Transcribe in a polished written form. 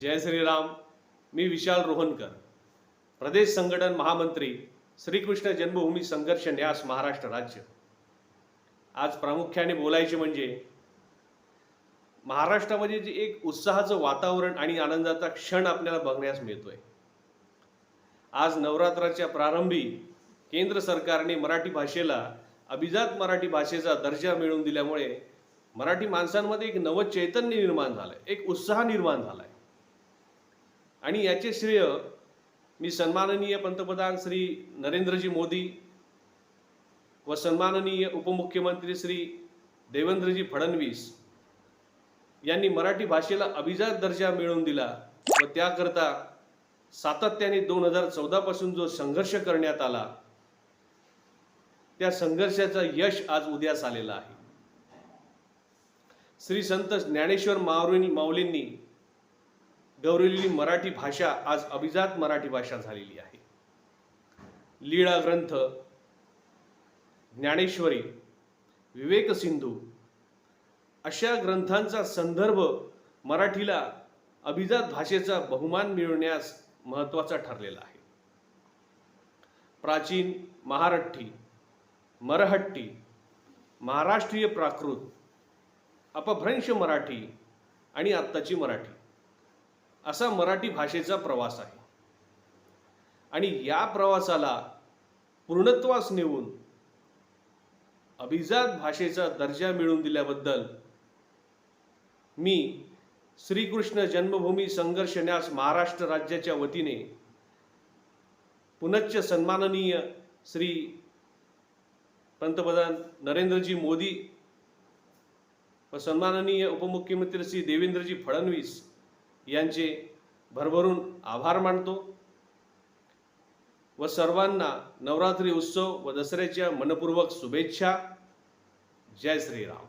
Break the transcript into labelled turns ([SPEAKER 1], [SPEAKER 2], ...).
[SPEAKER 1] जय श्रीराम. मी विशाल रोहनकर, प्रदेश संघटन महामंत्री, श्रीकृष्ण जन्मभूमी संघर्ष न्यास महाराष्ट्र राज्य. आज प्रामुख्याने बोलायचे म्हणजे महाराष्ट्रामध्ये जे एक उत्साहाचं वातावरण आणि आनंदाचा क्षण आपल्याला बघण्यास मिळतोय. आज नवरात्राच्या प्रारंभी केंद्र सरकारने मराठी भाषेला अभिजात मराठी भाषेचा दर्जा मिळवून दिल्यामुळे मराठी माणसांमध्ये एक नवं चैतन्य निर्माण झालंय, एक उत्साह निर्माण झालाय. आणि याचे श्रेय मी सन्माननीय पंतप्रधान श्री नरेंद्रजी मोदी व सन्माननीय उपमुख्यमंत्री श्री देवेंद्रजी फडणवीस यांनी मराठी भाषेला अभिजात दर्जा मिळवून दिला व त्याकरता सातत्याने 2014 पासून जो संघर्ष करण्यात आला त्या संघर्षाचं यश आज उद्यास आलेलं आहे. श्री संत ज्ञानेश्वर माऊलींनी गौरवलेली मराठी भाषा आज अभिजात मराठी भाषा झालेली आहे. लीळा ग्रंथ, ज्ञानेश्वरी, विवेक सिंधू अशा ग्रंथांचा संदर्भ मराठीला अभिजात भाषेचा बहुमान मिळवण्यास महत्त्वाचा ठरलेला आहे. प्राचीन महारठ्ठी, मरहट्टी, महाराष्ट्रीय प्राकृत, अपभ्रंश मराठी आणि आत्ताची मराठी असा मराठी भाषेचा प्रवास आहे. आणि या प्रवासाला पूर्णत्वास नेऊन अभिजात भाषेचा दर्जा मिळवून दिल्याबद्दल मी श्रीकृष्ण जन्मभूमी संघर्ष न्यास महाराष्ट्र राज्याच्या वतीने पुनश्च सन्माननीय श्री पंतप्रधान नरेंद्रजी मोदी व सन्माननीय उपमुख्यमंत्री श्री देवेंद्रजी फडणवीस यांचे भरभरून आभार मानतो व सर्वांना नवरात्री उत्सव व दसऱ्याच्या मनपूर्वक शुभेच्छा. जय श्रीराम.